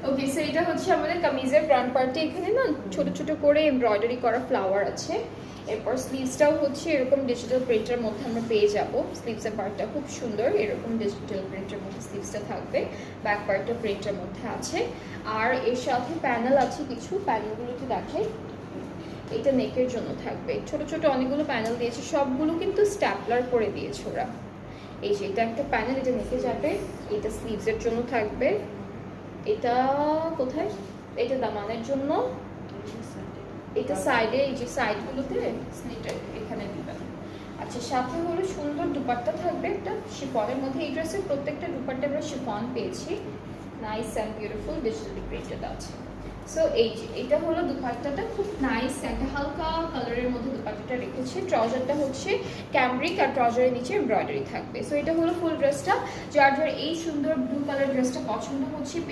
ওকে, so এটা হচ্ছে আমাদের কামিজের ফ্রন্ট পার্টে, এখানে না ছোট ছোট করে এমব্রয়ডারি করা ফ্লাওয়ার আছে। এরপর স্লিভসটাও হচ্ছে এরকম ডিজিটাল প্রিন্টের মধ্যে আমরা পেয়ে যাবো। স্লিভসের পার্টটা খুব সুন্দর, এরকম ডিজিটাল প্রিন্টের মধ্যে স্লিভসটা থাকবে, ব্যাক পার্টটা প্রিন্টের মধ্যে আছে। আর এর সাথে প্যানেল আছে কিছু, প্যানেলগুলোকে দেখাই। এটা নেকের জন্য থাকবে, ছোট ছোট অনেকগুলো প্যানেল দিয়েছে, সবগুলো কিন্তু স্ট্যাপলার করে দিয়েছে ওরা। এই যে এটা একটা প্যানেল, এটা নেকে যাবে, এটা স্লিভসের জন্য থাকবে, এটা কোথায়, এটা দামানের জন্য, এটা সাইডে, এই যে সাইডগুলোতে স্লিটের এখানে দিবেন। আচ্ছা, সাথে হলো সুন্দর দুপাট্টা থাকবে একটা শিফনের মধ্যে। এই ড্রেসের প্রত্যেকটা দুপাট্টা আমরা শিফন পেয়েছি, nice and beautiful digitally printed আছে। সো এই যে এটা হলো দুপাট্টাটা, খুব নাইস একটা হালকা কালারের মধ্যে দুপাট্টাটা রেখেছে। ট্রাউজারটা হচ্ছে ক্যামব্রিক আর ট্রাউজারের নিচে এমব্রয়ডারি থাকবে। সো এটা হলো ফুল ড্রেসটা। যার যার এই সুন্দর ব্লু কালার ড্রেসটা পছন্দ হচ্ছে